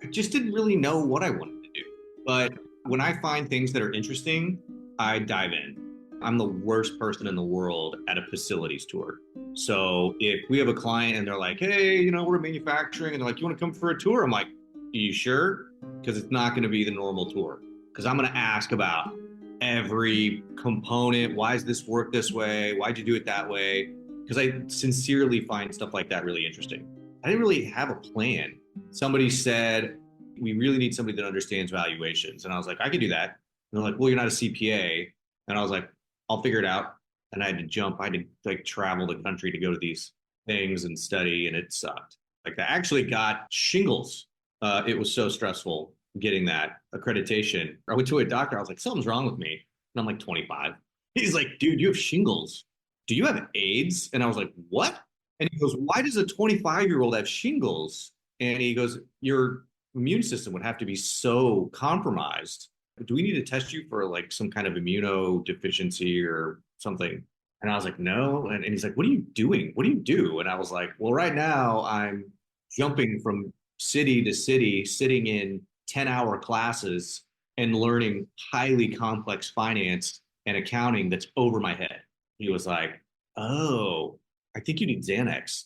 I just didn't really know what I wanted to do. But when I find things that are interesting, I dive in. I'm the worst person in the world at a facilities tour. So if we have a client and they're like, hey, we're manufacturing, and they're like, you want to come for a tour? I'm like, are you sure? Because it's not going to be the normal tour. Because I'm going to ask about every component. Why does this work this way? Why'd you do it that way? Because I sincerely find stuff like that really interesting. I didn't really have a plan. Somebody said, we really need somebody that understands valuations. And I was like, I could do that. And they're like, well, you're not a CPA. And I was like, I'll figure it out. And I had to jump. I had to like travel the country to go to these things and study, and it sucked. Like I actually got shingles. It was so stressful getting that accreditation. I went to a doctor. I was like, something's wrong with me. And I'm like 25. He's like, dude, you have shingles. Do you have AIDS? And I was like, what? And he goes, why does a 25-year-old have shingles? And he goes, your immune system would have to be so compromised. Do we need to test you for like some kind of immunodeficiency or something? And I was like, no. And he's like, what are you doing? What do you do? And I was like, well, right now I'm jumping from city to city, sitting in 10-hour classes and learning highly complex finance and accounting that's over my head. He was like, oh, I think you need Xanax.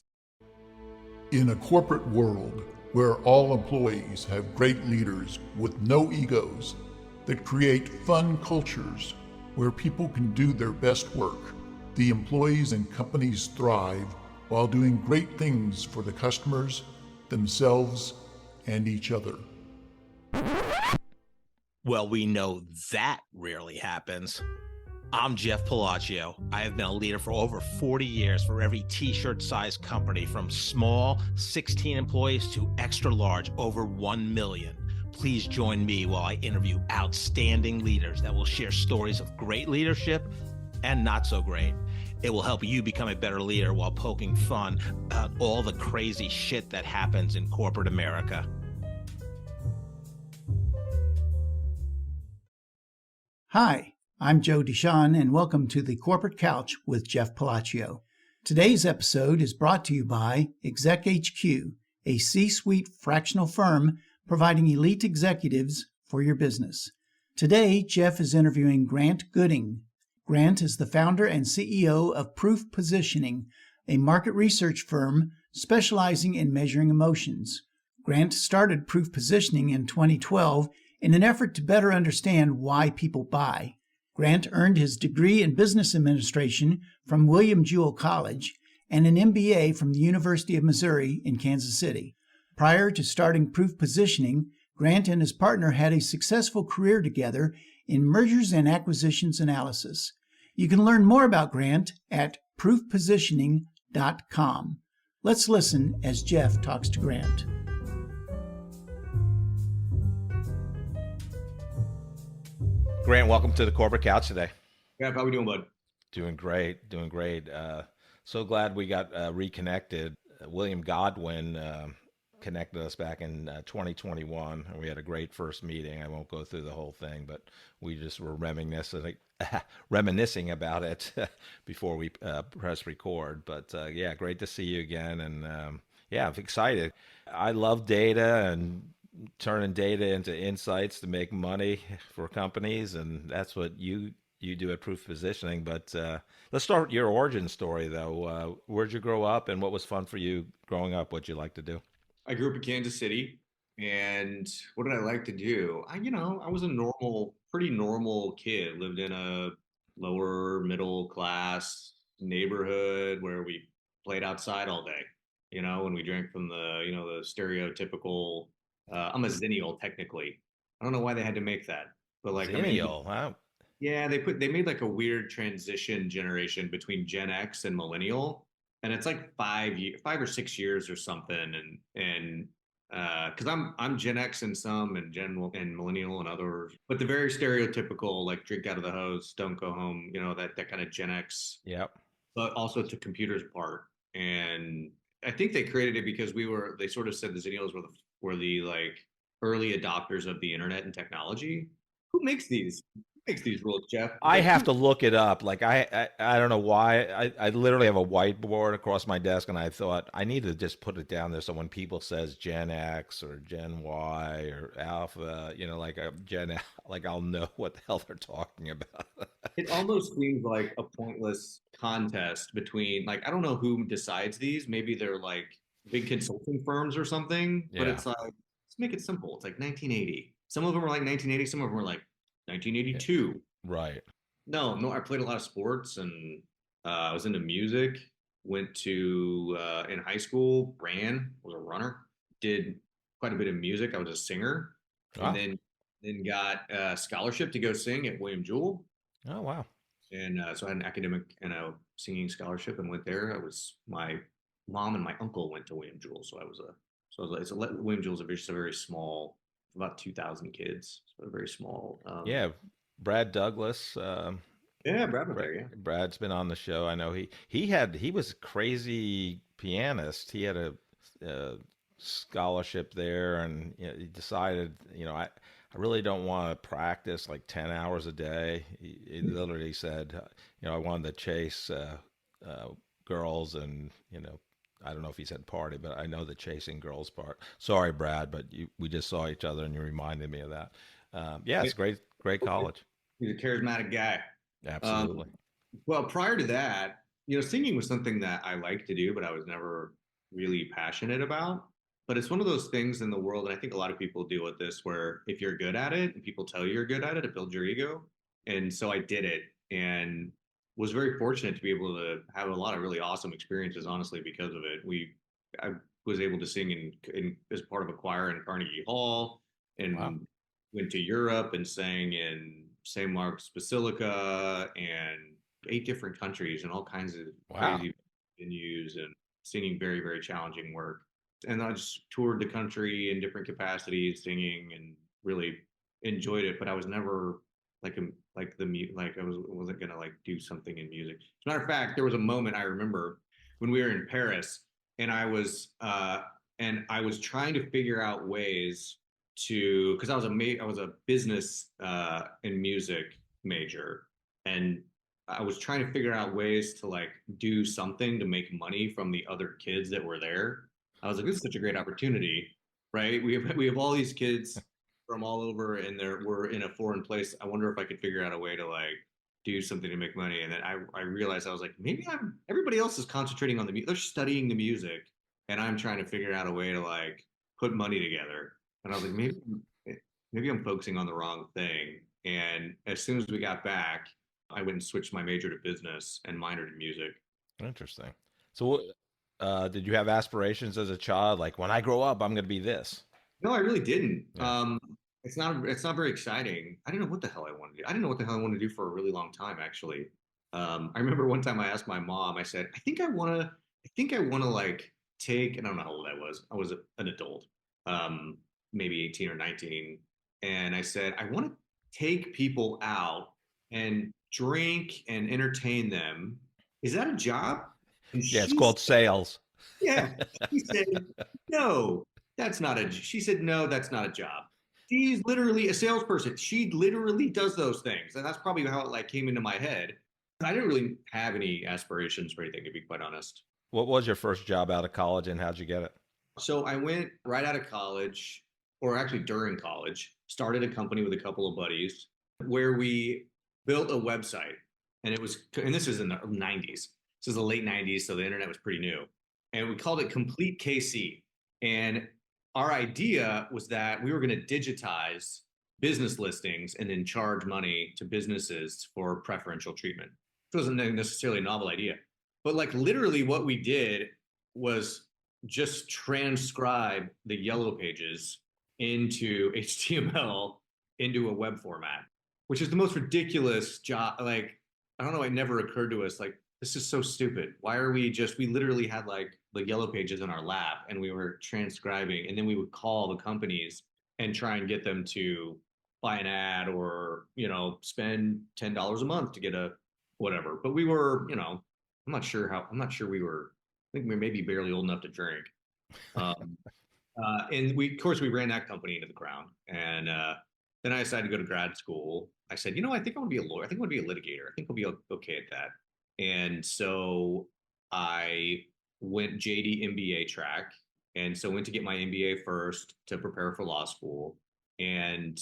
In a corporate world where all employees have great leaders with no egos that create fun cultures where people can do their best work, the employees and companies thrive while doing great things for the customers, themselves, and each other. Well, we know that rarely happens. I'm Jeff Palacio. I have been a leader for over 40 years for every t-shirt size company, from small 16 employees to extra large over 1 million. Please join me while I interview outstanding leaders that will share stories of great leadership and not so great. It will help you become a better leader while poking fun about all the crazy shit that happens in corporate America. Hi, I'm Joe Deshawn, and welcome to the Corporate Couch with Jeff Palacio. Today's episode is brought to you by Exec HQ, a C-suite fractional firm providing elite executives for your business. Today, Jeff is interviewing Grant Gooding. Grant is the founder and CEO of Proof Positioning, a market research firm specializing in measuring emotions. Grant started Proof Positioning in 2012 in an effort to better understand why people buy. Grant earned his degree in business administration from William Jewell College and an MBA from the University of Missouri in Kansas City. Prior to starting Proof Positioning, Grant and his partner had a successful career together in mergers and acquisitions analysis. You can learn more about Grant at proofpositioning.com. Let's listen as Jeff talks to Grant. Grant, welcome to the Corporate Couch today. Yeah, how we doing, bud? Doing great. So glad we got reconnected. William Godwin connected us back in 2021, and we had a great first meeting. I won't go through the whole thing, but we just were reminiscing about it before we press record. But yeah, great to see you again, and yeah, I'm excited. I love data and turning data into insights to make money for companies, and that's what you do at Proof Positioning. But let's start with your origin story, though. Where'd you grow up, and what was fun for you growing up? What'd you like to do? I grew up in Kansas City, and what did I like to do? I was a pretty normal kid. Lived in a lower middle class neighborhood where we played outside all day. When we drank from the stereotypical. I'm a Zennial technically. I don't know why they had to make that, but like Zennial, wow. Yeah, they made like a weird transition generation between Gen X and Millennial, and it's like 5 or 6 years or something. And because I'm Gen X in some and Millennial and others, but the very stereotypical like drink out of the hose, don't go home, that kind of Gen X. Yep. But also took computers apart, and I think they created it because they sort of said the Zennials were the like early adopters of the internet and technology. Who makes these? makes these rules, Jeff? I have to look it up. Like I don't know why. I literally have a whiteboard across my desk, and I thought I need to just put it down there so when people says Gen X or Gen Y or Alpha, like a like I'll know what the hell they're talking about. It almost seems like a pointless contest between, like, I don't know who decides these. Maybe they're like big consulting firms or something, but Yeah, it's like, let's make it simple. It's like 1980. Some of them are like 1980, some of them are like yeah, 1982. right. No, no, I played a lot of sports and I was into music. Went to in high school, was a runner, did quite a bit of music. I was a singer, and Oh, then got a scholarship to go sing at William Jewell, oh wow. and so I had an academic and a singing scholarship and went there. I was my mom and my uncle went to William Jewell, William Jewell's just a very small, about 2,000 kids, so a very small. Yeah, Brad Douglas. Yeah, Brad went there. Yeah. Brad's been on the show. I know he was a crazy pianist. He had a scholarship there, and he decided, I really don't want to practice like 10 hours a day. He literally said, I wanted to chase girls, and I don't know if he said party, but I know the chasing girls part. Sorry, Brad, but we just saw each other, and you reminded me of that. Yeah, it's great college. He's a charismatic guy. Absolutely. Well, prior to that, singing was something that I liked to do, but I was never really passionate about. But it's one of those things in the world, and I think a lot of people deal with this, where if you're good at it and people tell you you're good at it, it builds your ego. And so I did it and was very fortunate to be able to have a lot of really awesome experiences, honestly, because of it. I was able to sing as part of a choir in Carnegie Hall, Wow. and went to Europe and sang in St. Mark's Basilica and 8 different countries and all kinds of Wow. crazy venues and singing very, very challenging work. And I just toured the country in different capacities, singing, and really enjoyed it. But I was never wasn't gonna like do something in music. As a matter of fact, there was a moment I remember when we were in Paris, and I was trying to figure out ways to, because I was a business and music major, and I was trying to figure out ways to like do something to make money from the other kids that were there. I was like, this is such a great opportunity, right? We have all these kids from all over, and we're in a foreign place. I wonder if I could figure out a way to like do something to make money. And then I realized, I was like, maybe everybody else is concentrating on they're studying the music, and I'm trying to figure out a way to like put money together. And I was like, maybe I'm focusing on the wrong thing. And as soon as we got back, I went and switched my major to business and minored in music. Interesting. So, did you have aspirations as a child? Like, when I grow up, I'm going to be this. No, I really didn't. Yeah. It's not very exciting. I didn't know what the hell I wanted to do. I didn't know what the hell I wanted to do for a really long time, actually. I remember one time I asked my mom, I said, I think I want to like take, and I don't know how old I was. I was an adult, maybe 18 or 19. And I said, I want to take people out and drink and entertain them. Is that a job? And Yeah, it's called sales. yeah, she said, no, she said, no, that's not a job. She's literally a salesperson. She literally does those things. And that's probably how it like came into my head. I didn't really have any aspirations for anything, to be quite honest. What was your first job out of college, and how'd you get it? So I went right out of college, or actually during college, started a company with a couple of buddies where we built a website. And this is in the 90s. This is the late 90s, so the internet was pretty new. And we called it Complete KC. And our idea was that we were going to digitize business listings and then charge money to businesses for preferential treatment. It wasn't necessarily a novel idea, but like literally what we did was just transcribe the yellow pages into HTML into a web format, which is the most ridiculous job. Like, I don't know, it never occurred to us, like, this is so stupid. Why are we literally had like the yellow pages in our lap, and we were transcribing, and then we would call the companies and try and get them to buy an ad or, spend $10 a month to get a whatever. But we were, I'm not sure we were, I think we were maybe barely old enough to drink. And of course, we ran that company into the ground. And Then I decided to go to grad school. I said, I think I want to be a lawyer. I think I want to be a litigator. I think I'll be okay at that. And so I went JD MBA track. And so went to get my MBA first to prepare for law school. And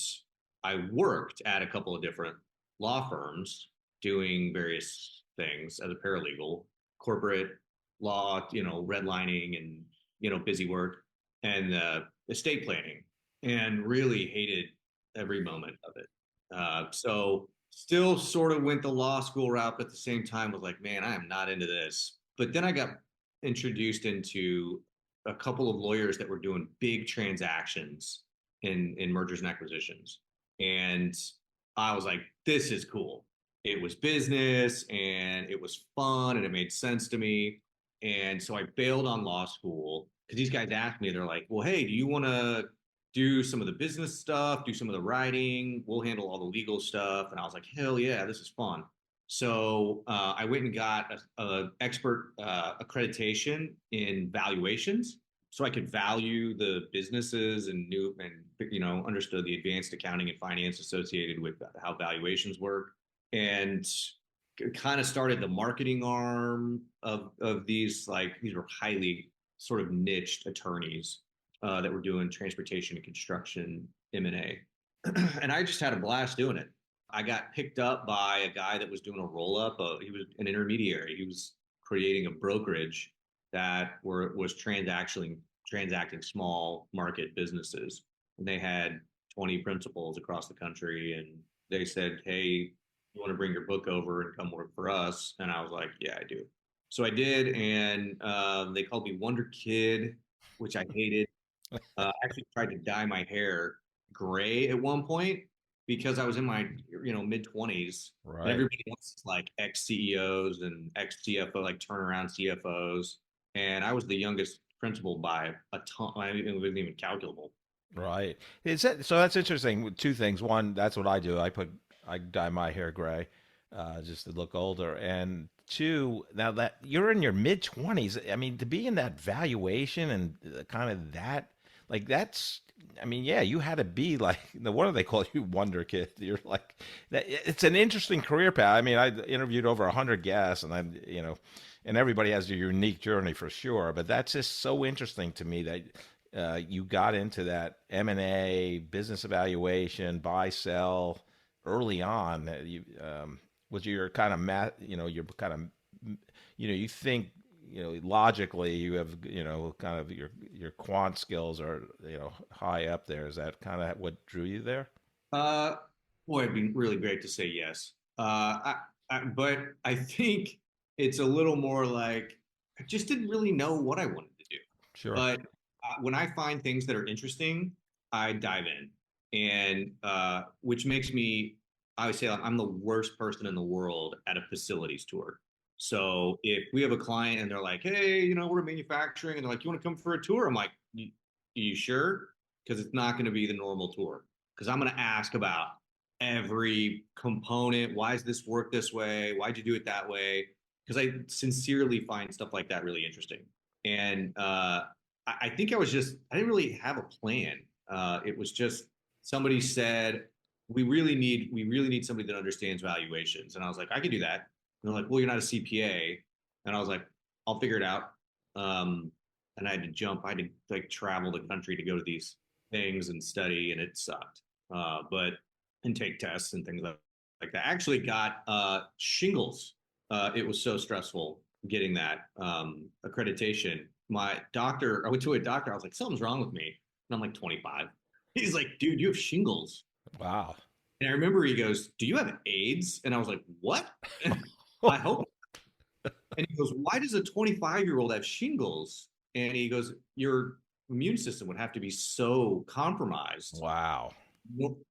I worked at a couple of different law firms doing various things as a paralegal, corporate law, redlining and, busy work and estate planning, and really hated every moment of it. So still sort of went the law school route, but at the same time was like, man, I am not into this. But then I got introduced into a couple of lawyers that were doing big transactions in mergers and acquisitions. And I was like, this is cool. It was business and it was fun and it made sense to me. And so I bailed on law school because these guys asked me, they're like, well, hey, do you want to do some of the business stuff, do some of the writing? We'll handle all the legal stuff. And I was like, hell yeah, this is fun. So I went and got a expert accreditation in valuations, so I could value the businesses and understood the advanced accounting and finance associated with how valuations work, and kind of started the marketing arm of these. Like, these were highly sort of niched attorneys that were doing transportation and construction M&A. And I just had a blast doing it. I got picked up by a guy that was doing a roll-up. He was an intermediary. He was creating a brokerage that was transacting small market businesses. And they had 20 principals across the country. And they said, hey, you want to bring your book over and come work for us? And I was like, yeah, I do. So I did. And they called me Wonder Kid, which I hated. I actually tried to dye my hair gray at one point because I was in my mid 20s. Right. And everybody else is like ex CEOs and ex CFO, like turnaround CFOs, and I was the youngest principal by a ton. It wasn't even calculable. Right. So that's interesting. Two things. One, that's what I do. I dye my hair gray, just to look older. And two, now that you're in your mid 20s, I mean, to be in that valuation and kind of that, like yeah, you had to be like, what do they call you, Wonder Kid? You're like, it's an interesting career path. I mean, I interviewed over 100 guests, and and everybody has a unique journey for sure. But that's just so interesting to me that you got into that M&A, business evaluation, buy, sell early on. Was your kind of you think, logically you have, kind of your quant skills are, high up there. Is that kind of what drew you there? Boy, it'd be really great to say yes. But I think it's a little more like I just didn't really know what I wanted to do. Sure. But when I find things that are interesting, I dive in, and which makes me, I would say, I'm the worst person in the world at a facilities tour. So if we have a client and they're like, hey, we're manufacturing, and they're like, you want to come for a tour? I'm like, you sure? Because it's not going to be the normal tour. Because I'm going to ask about every component. Why does this work this way? Why'd you do it that way? Because I sincerely find stuff like that really interesting. And I think I didn't really have a plan. It was just somebody said, we really need somebody that understands valuations. And I was like, I can do that. And they're like, well, you're not a CPA. And I was like, I'll figure it out. And I had to like travel the country to go to these things and study, and it sucked. And take tests and things like that. I actually got shingles. It was so stressful getting that accreditation. I went to a doctor. I was like, something's wrong with me. And I'm like 25. He's like, dude, you have shingles. Wow. And I remember he goes, do you have AIDS? And I was like, what? I hope. And he goes, why does a 25-year-old have shingles? And he goes, your immune system would have to be so compromised. Wow.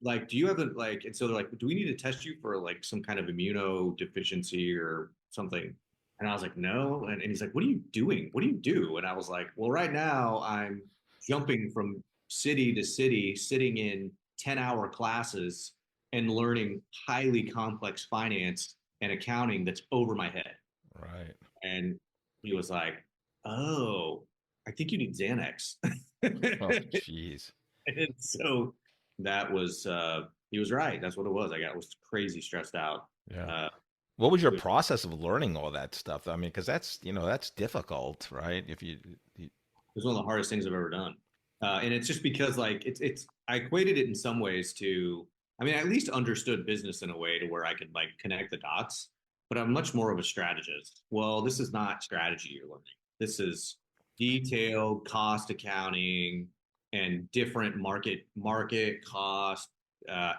Like, do you have and so they're like, do we need to test you for like some kind of immunodeficiency or something? And I was like, no. And he's like, what are you doing? What do you do? And I was like, well, right now I'm jumping from city to city, sitting in 10-hour classes and learning highly complex finance and accounting that's over my head. Right. And he was like, oh, I think you need Xanax. Oh, jeez. And so that was He was right. That's what it was. I was crazy stressed out. Yeah. Uh, What was your it process of learning all that stuff? I mean, because that's difficult, right? If you was one of the hardest things I've ever done. And it's just because like I equated it in some ways to, I mean, I at least understood business in a way to where I could like connect the dots, but I'm much more of a strategist. Well, this is not strategy you're learning. This is detailed cost accounting and different market cost,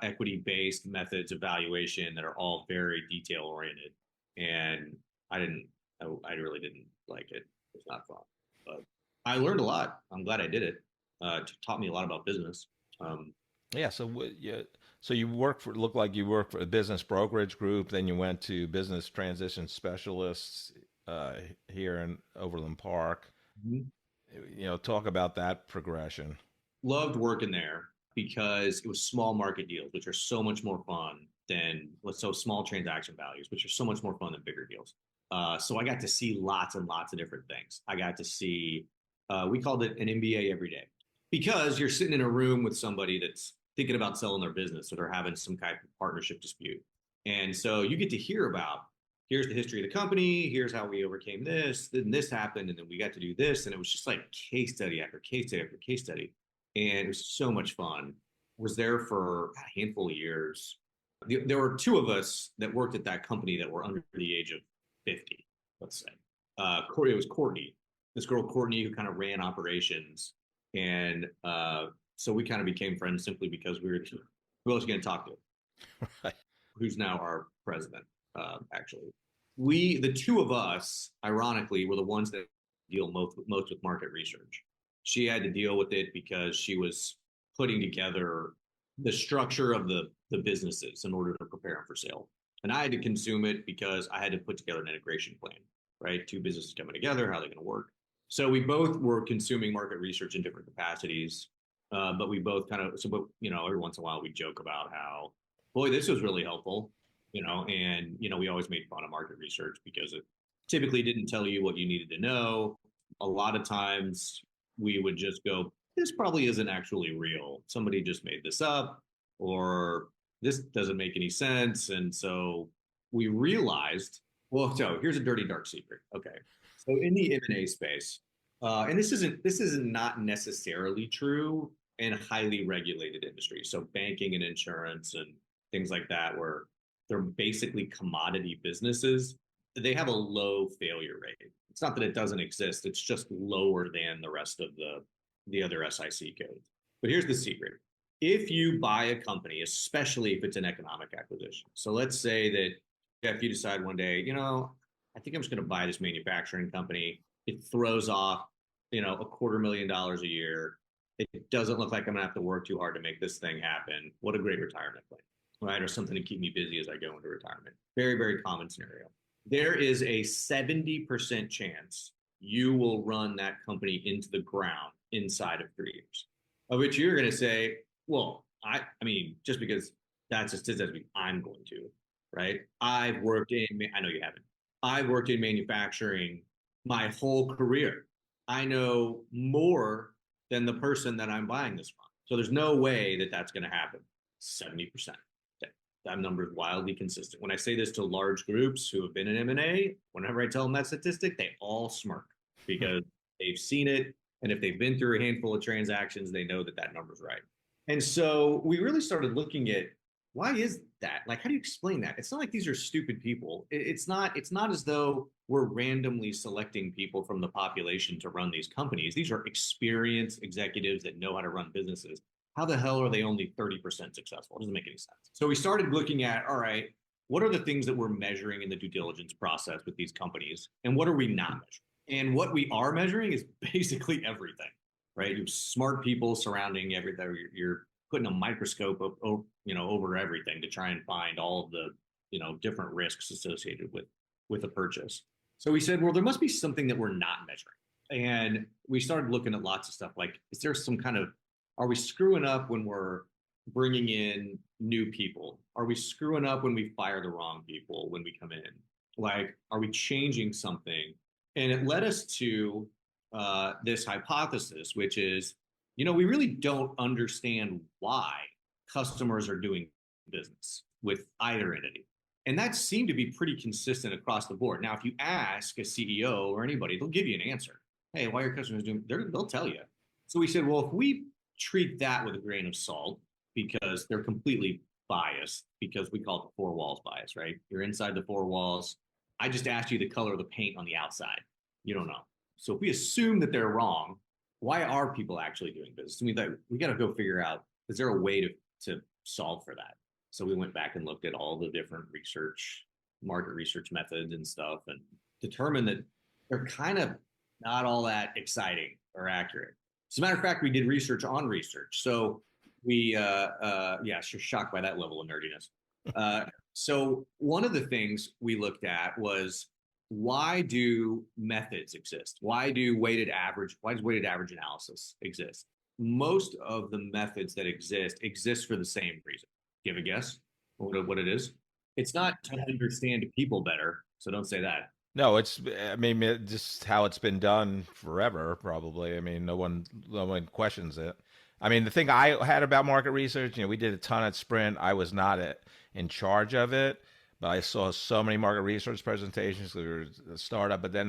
equity based methods of valuation that are all very detail oriented. And I didn't, I really didn't like it. It's not fun, but I learned a lot. I'm glad I did it. It taught me a lot about business. Um, yeah. So you worked for looked like you worked for a business brokerage group. Then you went to business transition specialists uh, here in Overland Park. Talk about that progression. Loved working there because it was small market deals, which are so much more fun than small transaction values, which are so much more fun than bigger deals. So I got to see lots and lots of different things. I got to see, we called it an MBA every day because you're sitting in a room with somebody that's thinking about selling their business or they're having some kind of partnership dispute. And so you get to hear about, here's the history of the company, here's how we overcame this, then this happened, and then we got to do this. And it was just like case study after case study after case study. And it was so much fun. Was there for a handful of years. There were two of us that worked at that company that were under the age of 50, let's say. It was Courtney, this girl Courtney who kind of ran operations. And so we kind of became friends simply because we were, who else are you going to talk to? Right. Who's now our president, actually. The two of us, ironically, were the ones that deal most with market research. She had to deal with it because she was putting together the structure of the businesses in order to prepare them for sale. And I had to consume it because I had to put together an integration plan, right? Two businesses coming together, how are they going to work? So we both were consuming market research in different capacities, but we both kind of, but every once in a while we joke about how, boy, this was really helpful, and we always made fun of market research because it typically didn't tell you what you needed to know. A lot of times we would just go, this probably isn't actually real. Somebody just made this up, or this doesn't make any sense. And so we realized, well, so here's a dirty, dark secret. Okay. So in the M&A space, and this isn't not necessarily true in highly regulated industries. So banking and insurance and things like that, where they're basically commodity businesses, they have a low failure rate. It's not that it doesn't exist, it's just lower than the rest of the other SIC codes. But here's the secret. If you buy a company, especially if it's an economic acquisition, so let's say that if you decide one day, I think I'm just going to buy this manufacturing company. It throws off, $250,000 a year. It doesn't look like I'm going to have to work too hard to make this thing happen. What a great retirement plan, right? Or something to keep me busy as I go into retirement. Very, very common scenario. There is a 70% chance you will run that company into the ground inside of 3 years, of which you're going to say, well, I mean, just because that's just says I'm going to, right? I know you haven't. I've worked in manufacturing my whole career. I know more than the person that I'm buying this from. So there's no way that that's going to happen. 70%. That number is wildly consistent. When I say this to large groups who have been in M&A, whenever I tell them that statistic, they all smirk because they've seen it. And if they've been through a handful of transactions, they know that that number's right. And so we really started looking at, why is that? Like, how do you explain that? It's not like these are stupid people. It's not as though we're randomly selecting people from the population to run these companies. These are experienced executives that know how to run businesses. How the hell are they only 30% successful? It doesn't make any sense. So we started looking at, all right, what are the things that we're measuring in the due diligence process with these companies? And what are we not measuring? And what we are measuring is basically everything, right? You have smart people surrounding everything. You're putting a microscope over everything to try and find all of the, different risks associated with a purchase. So we said, well, there must be something that we're not measuring. And we started looking at lots of stuff like, is there some kind of, are we screwing up when we're bringing in new people? Are we screwing up when we fire the wrong people when we come in? Like, are we changing something? And it led us to this hypothesis, which is, we really don't understand why customers are doing business with either entity. And that seemed to be pretty consistent across the board. Now, if you ask a CEO or anybody, they'll give you an answer. Hey, why are your customers doing? They'll tell you. So we said, well, if we treat that with a grain of salt, because they're completely biased, because we call it the four walls bias, right? You're inside the four walls. I just asked you the color of the paint on the outside. You don't know. So if we assume that they're wrong, why are people actually doing business? And we thought we got to go figure out, is there a way to solve for that? So we went back and looked at all the different market research methods and stuff, and determined that they're kind of not all that exciting or accurate. As a matter of fact, we did research on research. So we, you're shocked by that level of nerdiness. So one of the things we looked at was, why do methods exist? Why does weighted average analysis exist? Most of the methods that exist for the same reason. Do you have a guess what it is? It's not to understand people better, so don't say that. No, just how it's been done forever, probably. I mean, no one questions it. I mean, the thing I had about market research, we did a ton at Sprint. I was not in charge of it, but I saw so many market research presentations. We were a startup, but then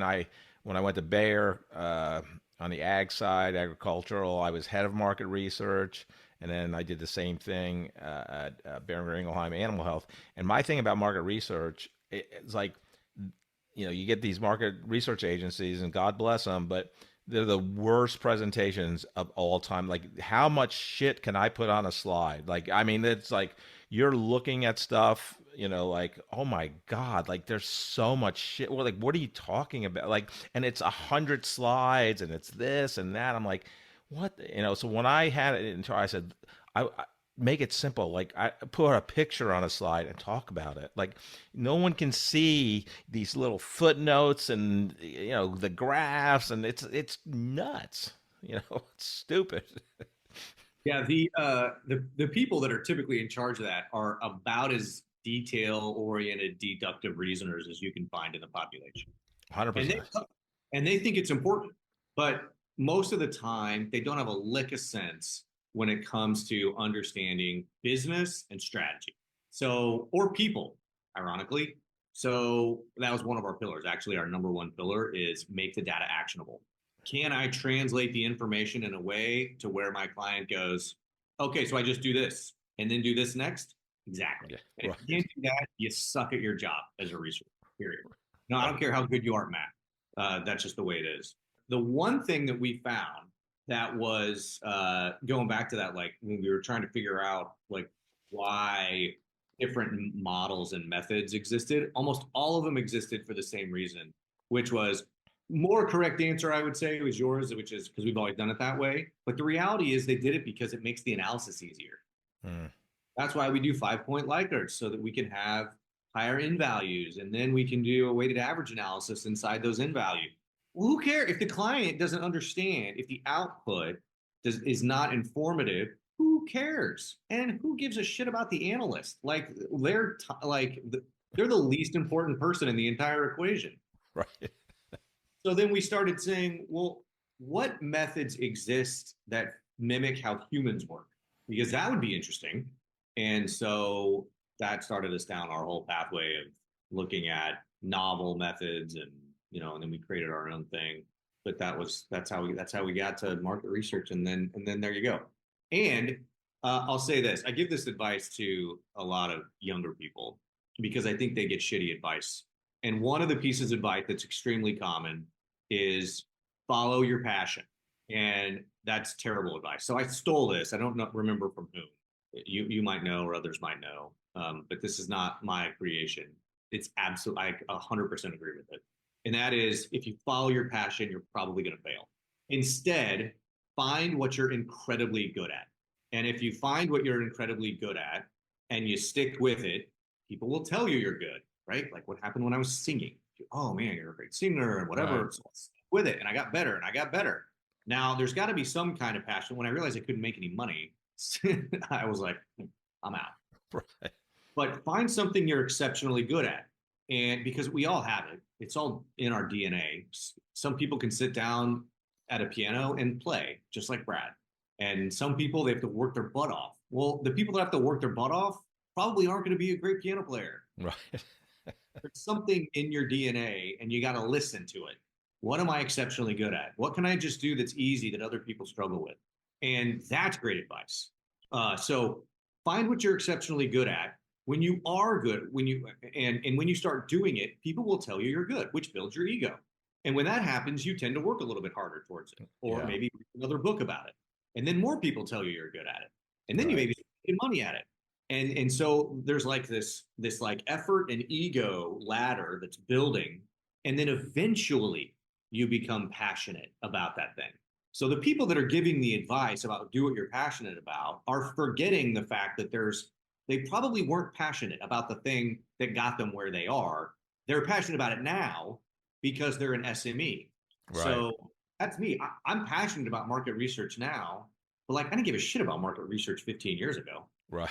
when I went to Bayer on the ag side, agricultural, I was head of market research. And then I did the same thing at Boehringer Ingelheim Animal Health. And my thing about market research, it's like, you get these market research agencies, and God bless them, but they're the worst presentations of all time. Like, how much shit can I put on a slide? Like, I mean, it's like you're looking at stuff, like, oh my God, like there's so much shit. Well, like, what are you talking about? Like, and it's 100 slides and it's this and that. I'm like, what? So when I had it in charge, I said, I make it simple. Like, I put a picture on a slide and talk about it. Like, no one can see these little footnotes and, the graphs, and it's nuts. It's stupid. Yeah, the people that are typically in charge of that are about as detail-oriented, deductive reasoners as you can find in the population. 100%. And they think it's important, but most of the time they don't have a lick of sense when it comes to understanding business and strategy. So, or people, ironically. So that was one of our pillars. Actually, our number one pillar is make the data actionable. Can I translate the information in a way to where my client goes, okay, so I just do this and then do this next? Exactly. Yeah, right. If you can't do that, you suck at your job as a researcher, period. No, I don't care how good you are at math. That's just the way it is. The one thing that we found that was going back to that, like when we were trying to figure out like why different models and methods existed, almost all of them existed for the same reason, which was more correct answer, I would say, was yours, which is because we've always done it that way. But the reality is they did it because it makes the analysis easier. That's why we do 5-point Likert, so that we can have higher in values, and then we can do a weighted average analysis inside those in value. Well, who cares if the client doesn't understand, if the output is not informative? Who cares? And who gives a shit about the analyst? Like they're the least important person in the entire equation. Right. So then we started saying, well, what methods exist that mimic how humans work? Because that would be interesting. And so that started us down our whole pathway of looking at novel methods, and and then we created our own thing. But that's how we got to market research, and then there you go. And I'll say this: I give this advice to a lot of younger people because I think they get shitty advice. And one of the pieces of advice that's extremely common is follow your passion, and that's terrible advice. So I stole this. I don't remember from whom. You might know, or others might know, but this is not my creation. It's absolutely, I 100% agree with it. And that is, if you follow your passion, you're probably going to fail. Instead, find what you're incredibly good at. And if you find what you're incredibly good at and you stick with it, people will tell you you're good, right? Like what happened when I was singing. Oh man, you're a great singer and whatever. Right. So I'll stick with it. And I got better and I got better. Now there's got to be some kind of passion. When I realized I couldn't make any money, I was like, I'm out. Right. But find something you're exceptionally good at. And because we all have it, it's all in our DNA. Some people can sit down at a piano and play, just like Brad. And some people, they have to work their butt off. Well, the people that have to work their butt off, probably aren't going to be a great piano player. Right. There's something in your DNA and you got to listen to it. What am I exceptionally good at? What can I just do that's easy that other people struggle with? And that's great advice. So find what you're exceptionally good at. When you are good, and when you start doing it, people will tell you you're good, which builds your ego. And when that happens, you tend to work a little bit harder towards it, or Yeah. maybe read another book about it. And then more people tell you you're good at it. And then you Right. maybe get money at it. And so there's like this like effort and ego ladder that's building, and then eventually you become passionate about that thing. So the people that are giving the advice about do what you're passionate about are forgetting the fact that they probably weren't passionate about the thing that got them where they are. They're passionate about it now because they're an SME. Right. So that's me. I'm passionate about market research now, but like I didn't give a shit about market research 15 years ago. Right.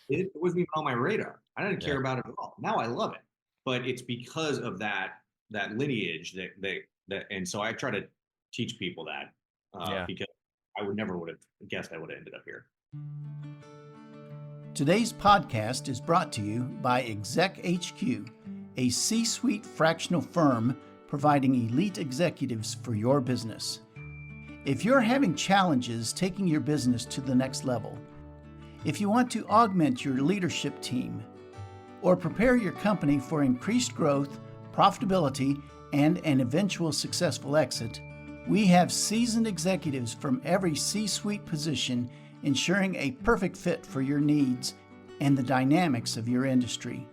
It wasn't even on my radar. I didn't Yeah. care about it at all. Now I love it, but it's because of that lineage that and so I try to teach people that Yeah. because I would have guessed I would have ended up here. Today's podcast is brought to you by Exec HQ, a C-suite fractional firm providing elite executives for your business. If you're having challenges taking your business to the next level, if you want to augment your leadership team, or prepare your company for increased growth, profitability, and an eventual successful exit, we have seasoned executives from every C-suite position ensuring a perfect fit for your needs and the dynamics of your industry.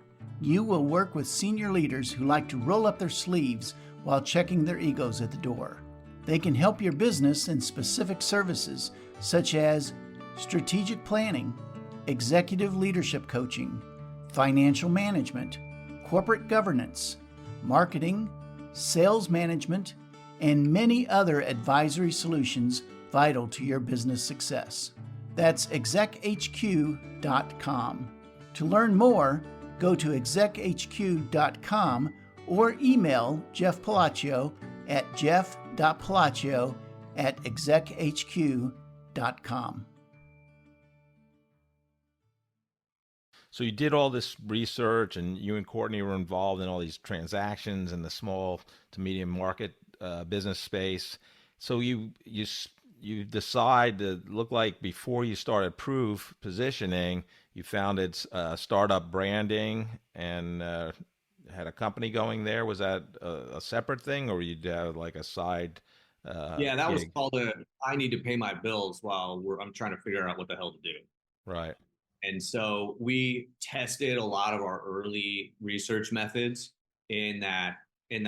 You will work with senior leaders who like to roll up their sleeves while checking their egos at the door. They can help your business in specific services such as strategic planning, executive leadership coaching, financial management, corporate governance, marketing, sales management, and many other advisory solutions vital to your business success. That's exechq.com. To learn more, go to exechq.com or email Jeff Palacio at jeff.palacio@exechq.com. So you did all this research, and you and Courtney were involved in all these transactions in the small to medium market business space. So you decide to look like before you started Proof Positioning, you founded startup branding and had a company going there. Was that a separate thing, or you did like a side Yeah, that was gig? called I need to pay my bills while I'm trying to figure out what the hell to do. Right. And so we tested a lot of our early research methods in that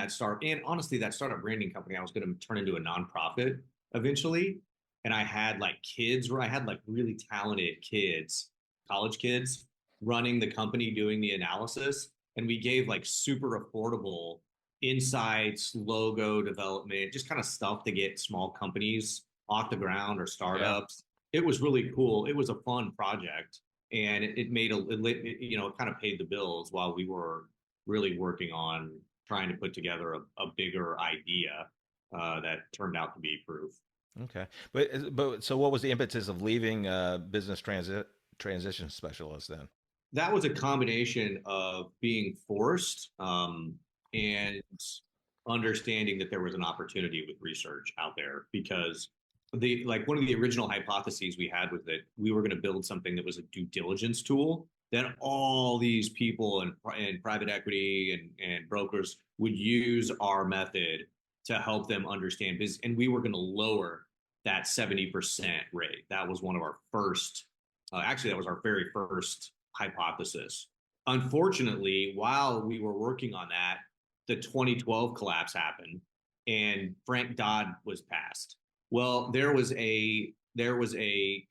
start. And honestly, that startup branding company, I was going to turn into a nonprofit eventually. And I had like kids where I had like really talented kids, college kids, running the company doing the analysis. And we gave like super affordable insights, logo development, just kind of stuff to get small companies off the ground or Yeah. startups. It was really cool. It was a fun project, and it made it kind of paid the bills while we were really working on trying to put together a bigger idea that turned out to be Proof. Okay. But so what was the impetus of leaving business transition specialist then? That was a combination of being forced and understanding that there was an opportunity with research out there because one of the original hypotheses we had was that we were going to build something that was a due diligence tool that all these people and private equity and brokers would use our method to help them understand business, and we were going to lower that 70% rate. That was one of our first actually, that was our very first hypothesis. Unfortunately, while we were working on that, the 2012 collapse happened and Frank Dodd was passed. Well, there was a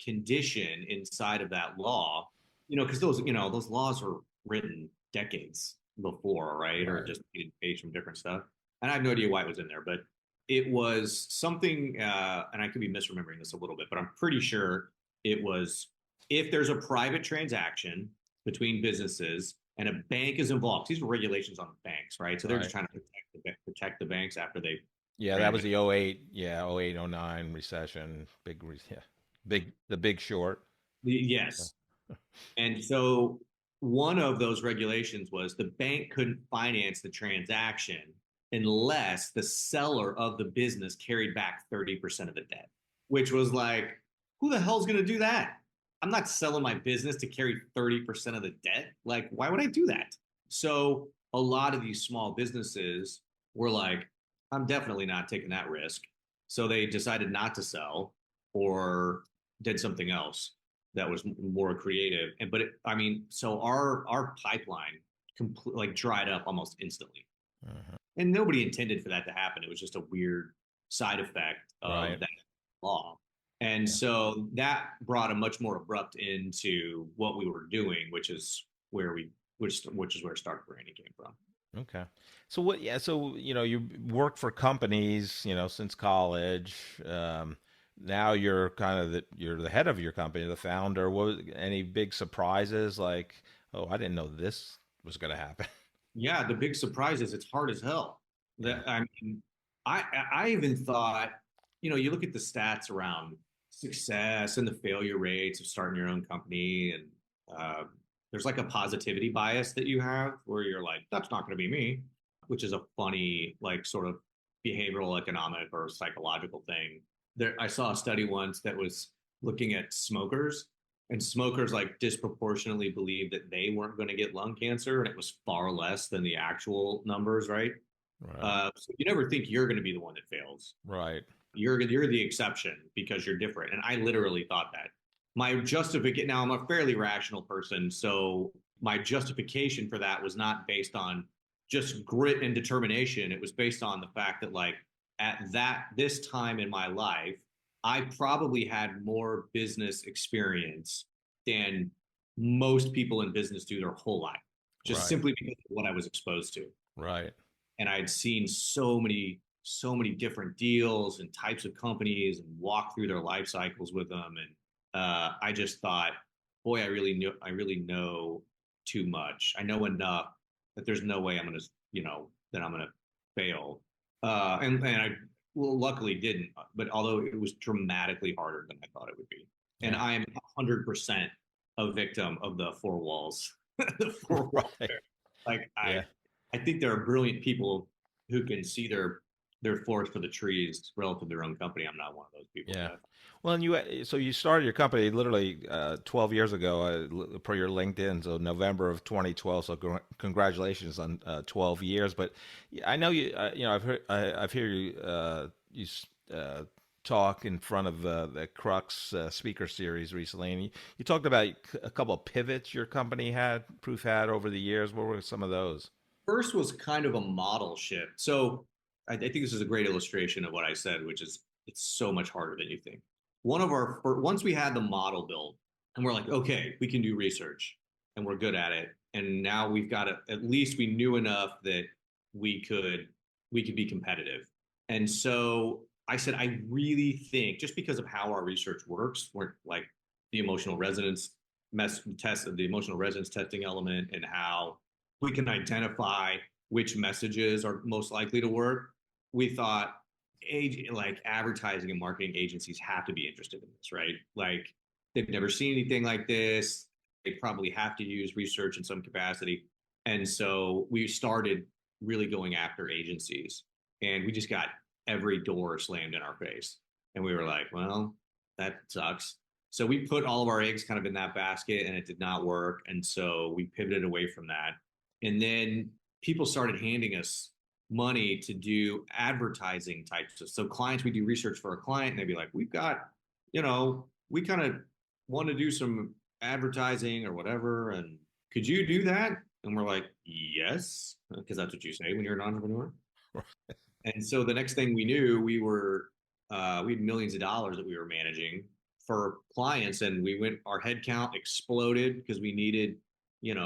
condition inside of that law, because those laws were written decades before, right? Or Right. just page from different stuff. And I have no idea why it was in there, but it was something, and I could be misremembering this a little bit, but I'm pretty sure it was if there's a private transaction between businesses and a bank is involved. These were regulations on the banks, right? So they're just Right. trying to protect the banks after they Yeah, that ran was it. the '08, yeah, '08, '09 recession, the big short. Yes. And so one of those regulations was the bank couldn't finance the transaction unless the seller of the business carried back 30% of the debt, which was like, who the hell's going to do that? I'm not selling my business to carry 30% of the debt. Like, why would I do that? So a lot of these small businesses were like, I'm definitely not taking that risk. So they decided not to sell or did something else that was more creative. And I mean, so our pipeline like dried up almost instantly, and nobody intended for that to happen. It was just a weird side effect of that law. And so that brought a much more abrupt end to what we were doing, which is where Startup Branding came from. Okay. So what? Yeah. So you worked for companies, since college. Now you're kind of you're the head of your company, the founder. Any big surprises? Like, oh, I didn't know this was going to happen. Yeah, the big surprise is it's hard as hell. Yeah. That I mean, I even thought, you look at the stats around success and the failure rates of starting your own company, and there's like a positivity bias that you have where you're like, that's not going to be me, which is a funny like sort of behavioral economic or psychological thing. I saw a study once that was looking at smokers, and smokers like disproportionately believed that they weren't going to get lung cancer, and it was far less than the actual numbers, right? Right. So you never think you're going to be the one that fails. Right. You're the exception because you're different. And I literally thought that. My justification, now I'm a fairly rational person, so my justification for that was not based on just grit and determination. It was based on the fact that like at this time in my life, I probably had more business experience than most people in business do their whole life, just simply because of what I was exposed to. Right. And I'd seen so many different deals and types of companies and walk through their life cycles with them. And I just thought, boy, I really know too much. I know enough that there's no way I'm going to, that I'm going to fail. And I luckily didn't, but although it was dramatically harder than I thought it would be. And I am 100% a victim of the four walls. The four walls. Like I think there are brilliant people who can see their forest for the trees relative to their own company. I'm not one of those people. Yeah. Well, and so you started your company literally 12 years ago per your LinkedIn, so November of 2012. So congratulations on 12 years. But I know I've heard you talk in front of the Crux speaker series recently, and you talked about a couple of pivots your company Proof had over the years. What were some of those? First was kind of a model shift. So I think this is a great illustration of what I said, which is it's so much harder than you think. Once we had the model built and we're like, okay, we can do research and we're good at it. And now we've got at least we knew enough that we could be competitive. And so I said, I really think just because of how our research works, we're like the emotional resonance the emotional resonance testing element and how we can identify which messages are most likely to work. We thought like advertising and marketing agencies have to be interested in this, right? Like they've never seen anything like this. They probably have to use research in some capacity. And so we started really going after agencies, and we just got every door slammed in our face. And we were like, well, that sucks. So we put all of our eggs kind of in that basket, and it did not work. And so we pivoted away from that. And then people started handing us money to do advertising types of, so clients, we do research for a client and they'd be like, we've got, we kind of want to do some advertising or whatever. And could you do that? And we're like, yes, because that's what you say when you're an entrepreneur. And so the next thing we knew, we had millions of dollars that we were managing for clients, and our headcount exploded because we needed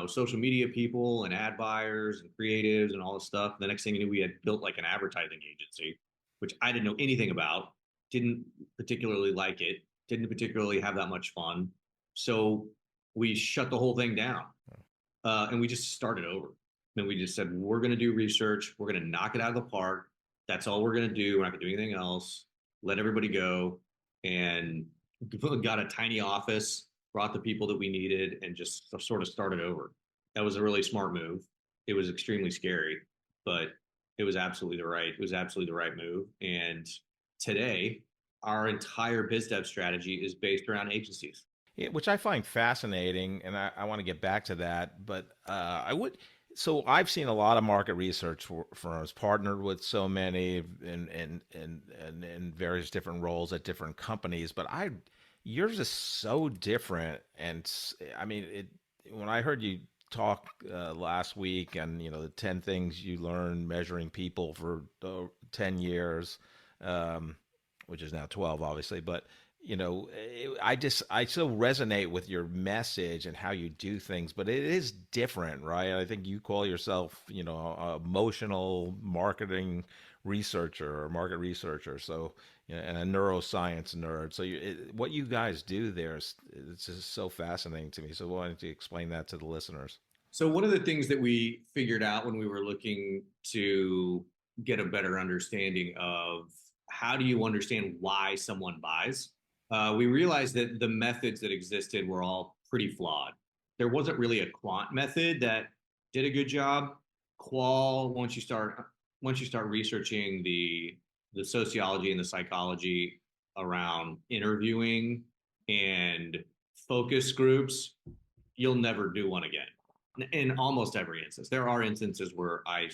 social media people and ad buyers and creatives and all this stuff. The next thing you knew, we had built like an advertising agency, which I didn't know anything about, didn't particularly like it, didn't particularly have that much fun. So we shut the whole thing down and we just started over. And we just said, we're going to do research. We're going to knock it out of the park. That's all we're going to do. We're not going to do anything else. Let everybody go. And got a tiny office, brought the people that we needed, and just sort of started over. That was a really smart move. It was extremely scary, but it was absolutely the right move. And today, our entire biz dev strategy is based around agencies. Yeah, which I find fascinating, and I want to get back to that. But I would. So I've seen a lot of market research firms partnered with so many in various different roles at different companies. But yours is so different, and I mean, when I heard you talk last week, and the 10 things you learned measuring people for 10 years, um, which is now 12, obviously, but I so resonate with your message and how you do things, but it is different, right? I think you call yourself, a emotional marketing researcher or market researcher, so and a neuroscience nerd. So what you guys do there it's just so fascinating to me. So why don't you explain that to the listeners? So one of the things that we figured out when we were looking to get a better understanding of how do you understand why someone buys, we realized that the methods that existed were all pretty flawed. There wasn't really a quant method that did a good job. Qual, once you start researching the sociology and the psychology around interviewing and focus groups, you'll never do one again. In almost every instance, there are instances where I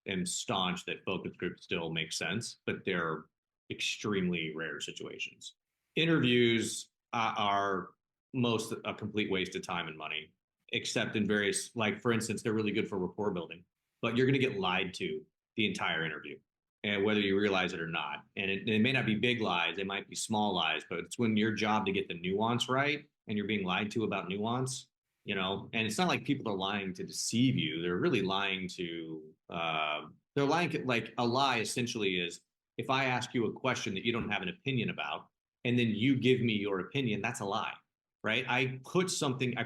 am staunch that focus groups still make sense, but they're extremely rare situations. Interviews are most a complete waste of time and money, except in various, like for instance, they're really good for rapport building, but you're going to get lied to the entire interview, and whether you realize it or not. And it may not be big lies, it might be small lies, but it's when your job to get the nuance right and you're being lied to about nuance, and it's not like people are lying to deceive you. They're really lying to, they're lying, like a lie essentially is if I ask you a question that you don't have an opinion about, and then you give me your opinion, that's a lie, right? I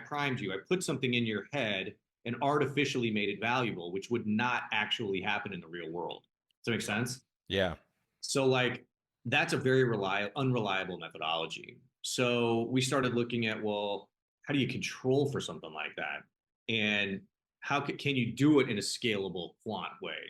primed you, I put something in your head and artificially made it valuable, which would not actually happen in the real world. Does that make sense? Yeah. So like that's a very unreliable methodology. So we started looking at, well, how do you control for something like that? And how can you do it in a scalable quant way?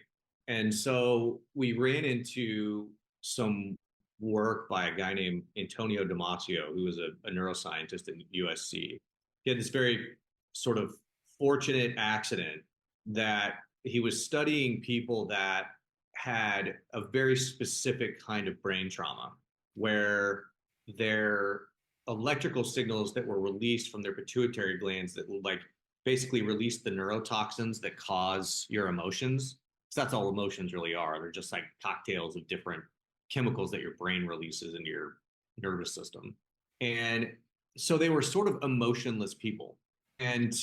And so we ran into some work by a guy named Antonio Damasio, who was a neuroscientist at USC. He had this very sort of fortunate accident that he was studying people that had a very specific kind of brain trauma where their electrical signals that were released from their pituitary glands that like basically release the neurotoxins that cause your emotions. So that's all emotions really are. They're just like cocktails of different chemicals that your brain releases into your nervous system. And so they were sort of emotionless people. And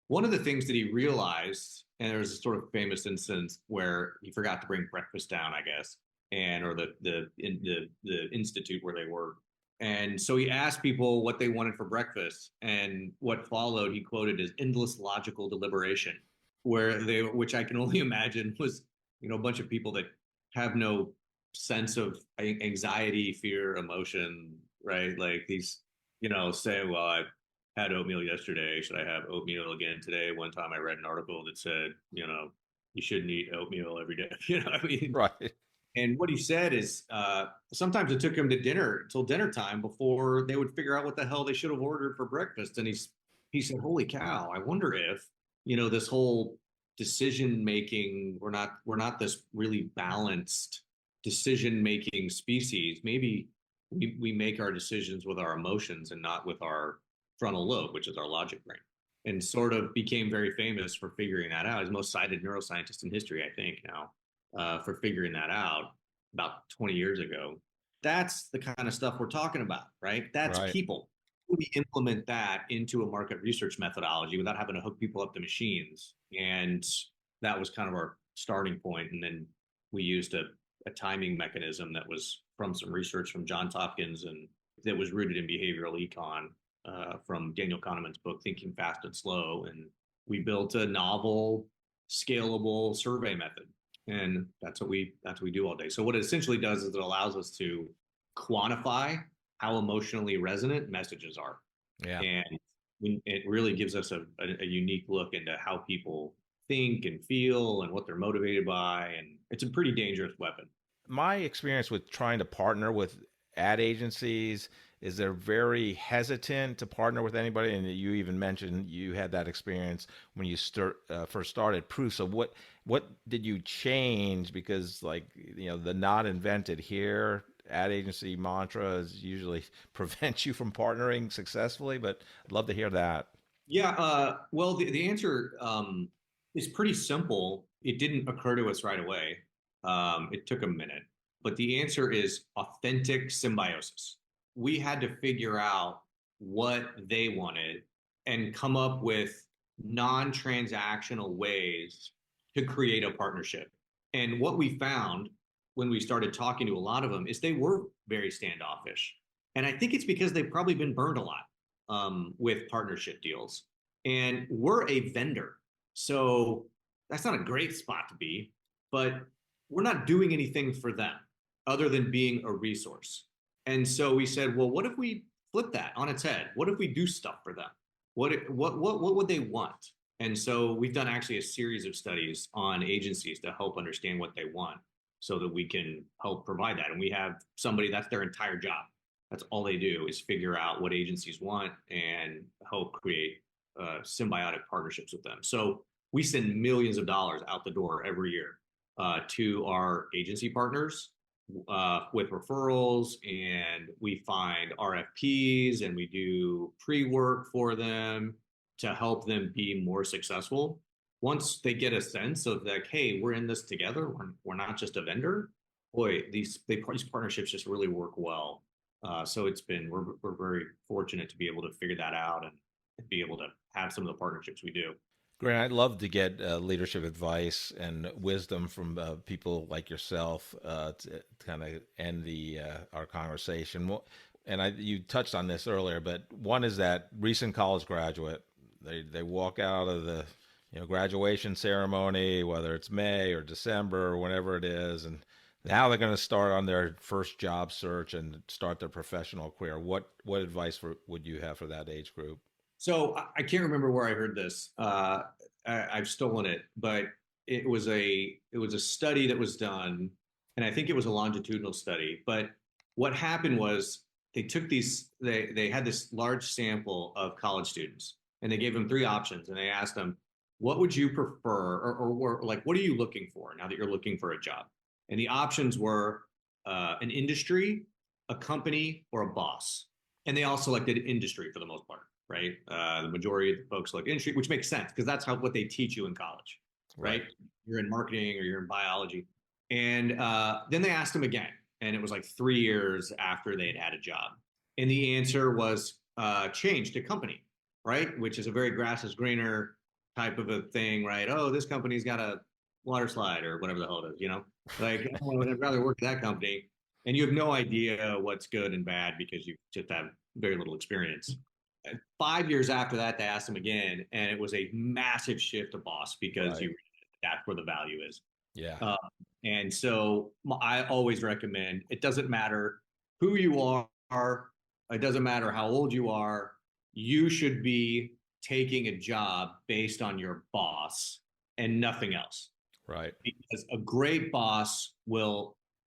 one of the things that he realized, and there was a sort of famous instance where he forgot to bring breakfast down, I guess, or the institute where they were. And so he asked people what they wanted for breakfast, and what followed he quoted as endless logical deliberation, which I can only imagine was a bunch of people that have no sense of anxiety, fear, emotion, right? Like these, say, well, I had oatmeal yesterday. Should I have oatmeal again today? One time I read an article that said, you shouldn't eat oatmeal every day. I mean, Right. and what he said is sometimes it took him to dinner till dinner time before they would figure out what the hell they should have ordered for breakfast. And he said, holy cow, I wonder if, this whole decision making, we're not this really balanced decision making species. Maybe we make our decisions with our emotions and not with our frontal lobe, which is our logic brain, and sort of became very famous for figuring that out. He's the most cited neuroscientist in history, I think, now, for figuring that out about 20 years ago. That's the kind of stuff we're talking about, right? That's Right. people. We implement that into a market research methodology without having to hook people up to machines. And that was kind of our starting point. And then we used a timing mechanism that was from some research from Johns Hopkins and that was rooted in behavioral econ, from Daniel Kahneman's book, Thinking Fast and Slow. And we built a novel, scalable survey method. And that's what we do all day. So what it essentially does is it allows us to quantify how emotionally resonant messages are. Yeah. And it really gives us a unique look into how people think and feel and what they're motivated by. And it's a pretty dangerous weapon. My experience with trying to partner with ad agencies is they're very hesitant to partner with anybody. And you even mentioned you had that experience when you first started Proof. So what did you change? Because like, the not invented here ad agency mantras usually prevent you from partnering successfully, but I'd love to hear that. Yeah, well, the answer is pretty simple. It didn't occur to us right away. It took a minute, but the answer is authentic symbiosis. We had to figure out what they wanted and come up with non-transactional ways to create a partnership. And what we found when we started talking to a lot of them is they were very standoffish. And I think it's because they've probably been burned a lot with partnership deals. And we're a vendor. So that's not a great spot to be, but we're not doing anything for them other than being a resource. And so we said, well, what if we flip that on its head? What if we do stuff for them? What would they want? And so we've done actually a series of studies on agencies to help understand what they want so that we can help provide that. And we have somebody that's their entire job. That's all they do is figure out what agencies want and help create symbiotic partnerships with them. So we send millions of dollars out the door every year to our agency partners with referrals, and we find RFPs and we do pre-work for them to help them be more successful. Once they get a sense of like, hey, we're in this together, we're not just a vendor, boy, these partnerships just really work well. So we're very fortunate to be able to figure that out and be able to have some of the partnerships we do. Grant, I'd love to get leadership advice and wisdom from people like yourself to kind of end our conversation. And you touched on this earlier, but one is that recent college graduate, they walk out of the graduation ceremony, whether it's May or December or whenever it is, and now they're going to start on their first job search and start their professional career. What advice would you have for that age group? So I can't remember where I heard this. I've stolen it, but it was a study that was done, and I think it was a longitudinal study. But what happened was they had this large sample of college students, and they gave them three options, and they asked them, what would you prefer, or like, what are you looking for now that you're looking for a job? And the options were an industry, a company, or a boss. And they all selected industry for the most part, right? The majority of the folks select industry, which makes sense because that's what they teach you in college, right? You're in marketing or you're in biology. And then they asked them again, and it was like 3 years after they had a job. And the answer was change to company, right? Which is a very grass is greener type of a thing, right? Oh, this company's got a water slide or whatever the hell it is, like, oh, I'd rather work at that company. And you have no idea what's good and bad because you just have very little experience. 5 years after that, they asked him again, and it was a massive shift to boss because that's where the value is. Yeah. And so I always recommend, it doesn't matter who you are, it doesn't matter how old you are, you should be taking a job based on your boss and nothing else. Right. Because a great boss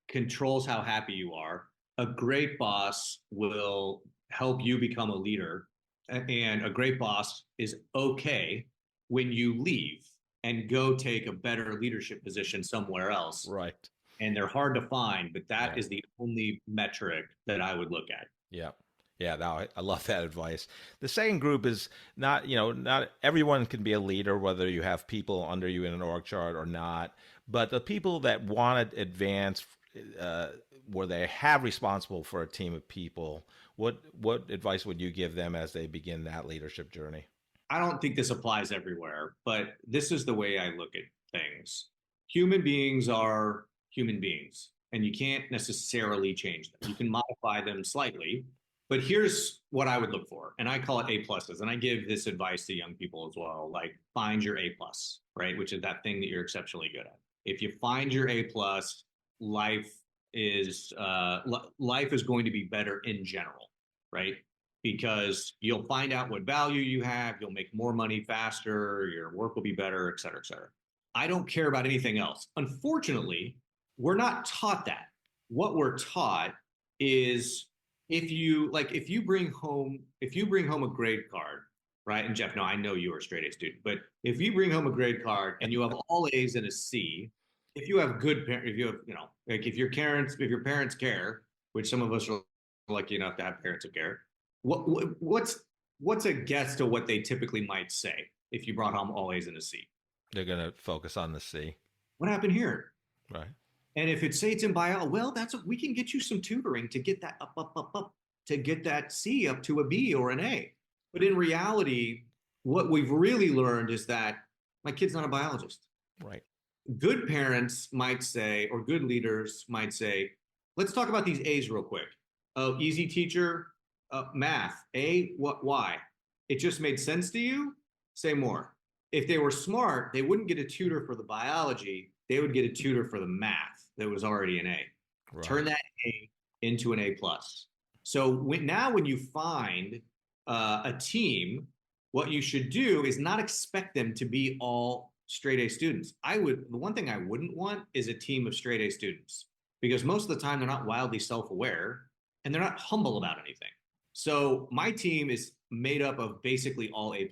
controls how happy you are. A great boss will help you become a leader. And a great boss is okay when you leave and go take a better leadership position somewhere else. Right. And they're hard to find, but that is the only metric that I would look at. Yeah. Yeah, no, I love that advice. The second group is not everyone can be a leader, whether you have people under you in an org chart or not. But the people that want to advance, where they have responsible for a team of people, what advice would you give them as they begin that leadership journey? I don't think this applies everywhere, but this is the way I look at things. Human beings are human beings, and you can't necessarily change them. You can modify them slightly. But here's what I would look for, and I call it A pluses, and I give this advice to young people as well, like find your A plus, right? Which is that thing that you're exceptionally good at. If you find your A plus, life is going to be better in general, right? because you'll find out what value you have, you'll make more money faster, your work will be better, et cetera, et cetera. I don't care about anything else. Unfortunately, we're not taught that. What we're taught is if you bring home a grade card, right? And Jeff, no, I know you are a straight A student, but if you bring home a grade card and you have all A's and a C, if you have good parents, if you have, like if your parents care, which some of us are lucky enough to have parents who care, what's a guess to what they typically might say if you brought home all A's and a C? They're going to focus on the C. What happened here? Right. And if it's say it's in biology, well, we can get you some tutoring to get that up, to get that C up to a B or an A. But in reality, what we've really learned is that my kid's not a biologist. Right. Good parents might say, or good leaders might say, let's talk about these A's real quick. Oh, easy teacher, math, A, what, why? It just made sense to you? Say more. If they were smart, they wouldn't get a tutor for the biology. They would get a tutor for the math that was already an A. Right. Turn that A into an A+. So when you find a team, what you should do is not expect them to be all straight A students. The one thing I wouldn't want is a team of straight A students, because most of the time they're not wildly self-aware and they're not humble about anything. So my team is made up of basically all A+.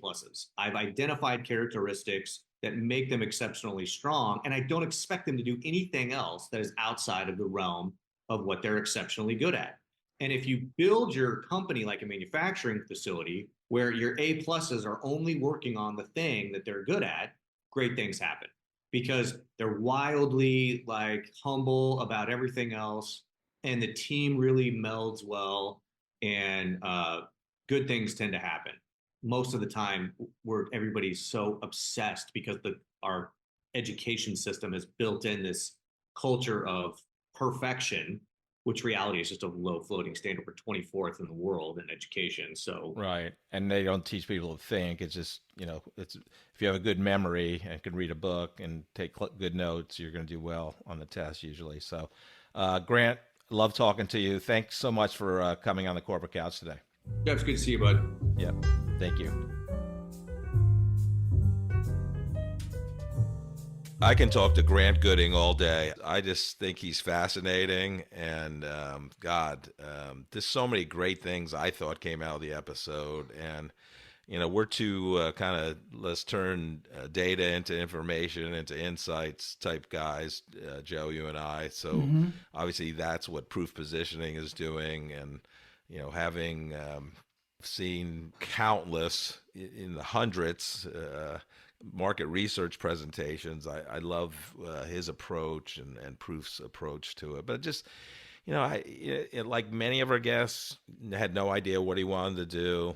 I've identified characteristics that make them exceptionally strong, and I don't expect them to do anything else that is outside of the realm of what they're exceptionally good at. And if you build your company like a manufacturing facility where your A+ are only working on the thing that they're good at, great things happen, because they're wildly humble about everything else, and the team really melds well, and good things tend to happen. Most of the time, everybody's so obsessed because our education system has built in this culture of perfection, which reality is just a low floating standard. We're 24th in the world in education. So right, and they don't teach people to think. It's just it's if you have a good memory and can read a book and take good notes, you're going to do well on the test usually. So, Grant, love talking to you. Thanks so much for coming on the Corporate Couch today. Yeah, it's good to see you, bud. Yeah, thank you. I can talk to Grant Gooding all day. I just think he's fascinating, and there's so many great things I thought came out of the episode, and we're two kind of let's turn data into information, into insights type guys, Joe, you and I. So obviously that's what proof positioning is doing, and having seen countless in the hundreds market research presentations, I love his approach and Proof's approach to it. But just, like many of our guests, had no idea what he wanted to do.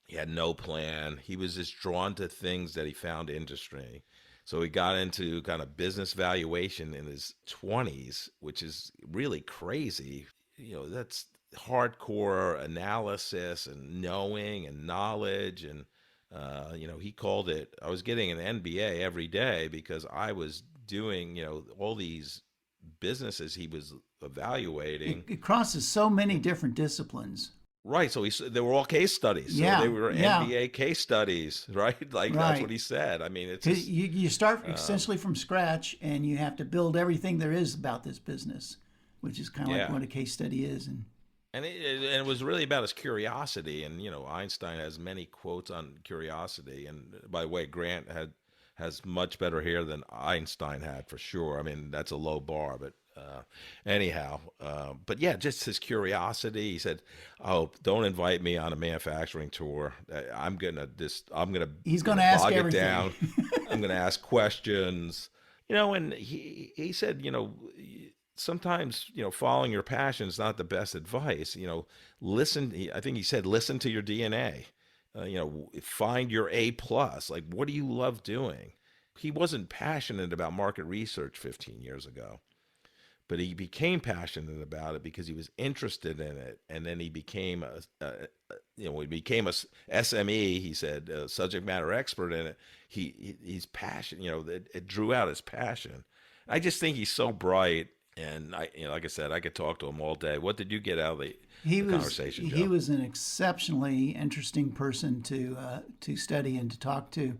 He had no plan. He was just drawn to things that he found interesting. So he got into kind of business valuation in his 20s, which is really crazy. That's hardcore analysis and knowing and knowledge. And, he called it, I was getting an MBA every day because I was doing, all these businesses he was evaluating. It crosses so many different disciplines. Right. So they were all case studies. So they were MBA case studies, right? That's what he said. I mean, you start essentially from scratch, and you have to build everything there is about this business, which is kind of like what a case study is. And it was really about his curiosity. And, Einstein has many quotes on curiosity. And by the way, Grant has much better hair than Einstein had, for sure. I mean, that's a low bar, but anyhow. But yeah, just his curiosity. He said, "Oh, don't invite me on a manufacturing tour. He's gonna ask everything. Down. I'm gonna ask questions." And he said, sometimes, following your passion is not the best advice. Listen. I think he said, listen to your DNA. Find your A+. Like, what do you love doing? He wasn't passionate about market research 15 years ago, but he became passionate about it because he was interested in it. And then he became a SME. He said, a subject matter expert in it. He's passionate. It drew out his passion. I just think he's so bright. And like I said, I could talk to him all day. What did you get out of the conversation, Joe? He was an exceptionally interesting person to study and to talk to,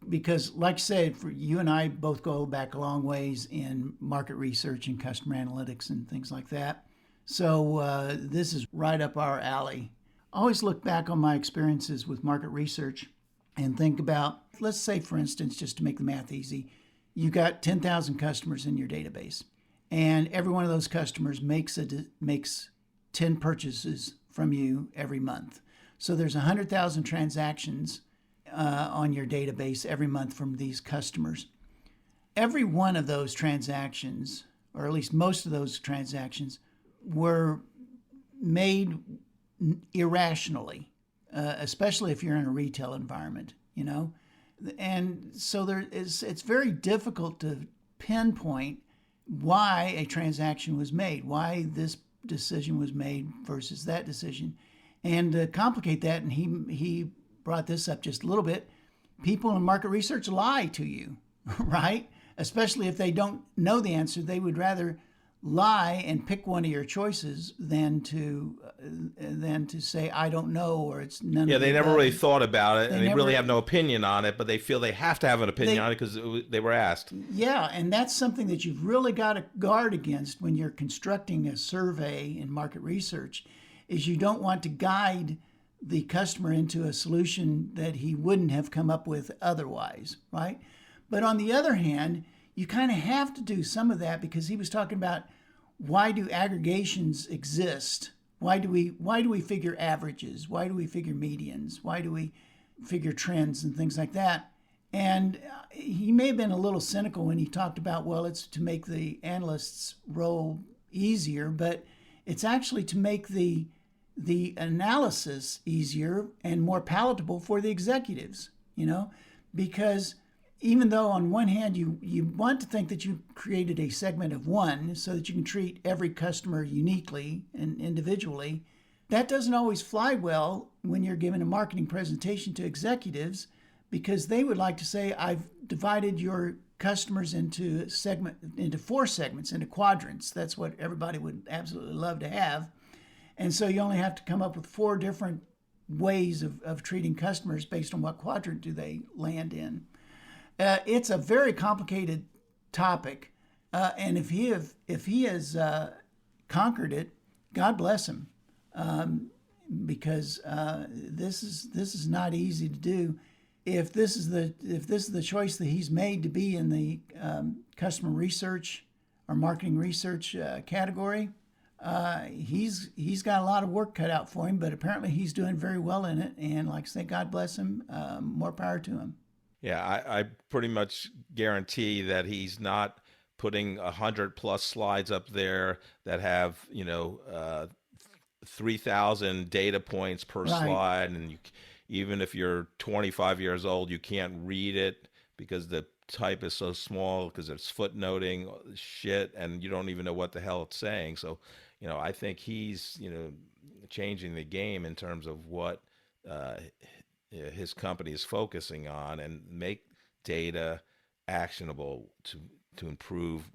because, like I said, for you and I both go back a long ways in market research and customer analytics and things like that. So this is right up our alley. I always look back on my experiences with market research and think about, let's say, for instance, just to make the math easy, you got 10,000 customers in your database, and every one of those customers makes 10 purchases from you every month. So there's 100,000 transactions on your database every month from these customers. Every one of those transactions, or at least most of those transactions, were made irrationally, especially if you're in a retail environment, And so it's very difficult to pinpoint why a transaction was made, why this decision was made versus that decision. And to complicate that, and he brought this up just a little bit, people in market research lie to you, right? Especially if they don't know the answer, they would rather lie and pick one of your choices than to say I don't know, or it's none. Yeah, of they never above. really thought about it, and they really never- have no opinion on it, but they feel they have to have an opinion on it because they were asked. Yeah, and that's something that you've really got to guard against when you're constructing a survey in market research, is you don't want to guide the customer into a solution that he wouldn't have come up with otherwise, right? But on the other hand, you kind of have to do some of that, because he was talking about, why do aggregations exist? Why do we figure averages? Why do we figure medians? Why do we figure trends and things like that? And he may have been a little cynical when he talked about, well, it's to make the analyst's role easier, but it's actually to make the analysis easier and more palatable for the executives, because even though on one hand you want to think that you created a segment of one so that you can treat every customer uniquely and individually, that doesn't always fly well when you're giving a marketing presentation to executives, because they would like to say, I've divided your customers into 4 segments, into quadrants. That's what everybody would absolutely love to have. And so you only have to come up with 4 different ways of treating customers based on what quadrant do they land in. It's a very complicated topic, and if he has conquered it, God bless him, because this is not easy to do. If this is the choice that he's made to be in the customer research or marketing research category, he's got a lot of work cut out for him. But apparently he's doing very well in it, and like I say, God bless him. More power to him. Yeah, I pretty much guarantee that he's not putting 100+ slides up there that have 3,000 data points per slide, and even if you're 25 years old, you can't read it because the type is so small, because it's footnoting shit, and you don't even know what the hell it's saying. So, I think he's changing the game in terms of what his company is focusing on, and make data actionable to improve,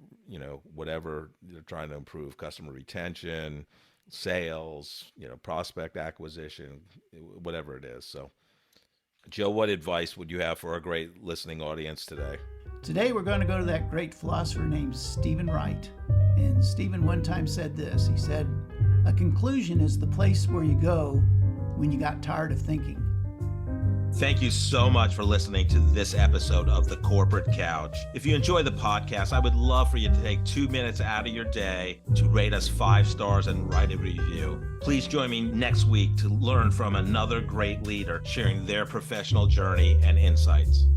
whatever they're trying to improve: customer retention, sales, prospect acquisition, whatever it is. So, Joe, what advice would you have for our great listening audience today? Today we're going to go to that great philosopher named Stephen Wright. And Stephen one time said this. He said, "A conclusion is the place where you go when you got tired of thinking." Thank you so much for listening to this episode of The Corporate Couch. If you enjoy the podcast, I would love for you to take 2 minutes out of your day to rate us 5 stars and write a review. Please join me next week to learn from another great leader sharing their professional journey and insights.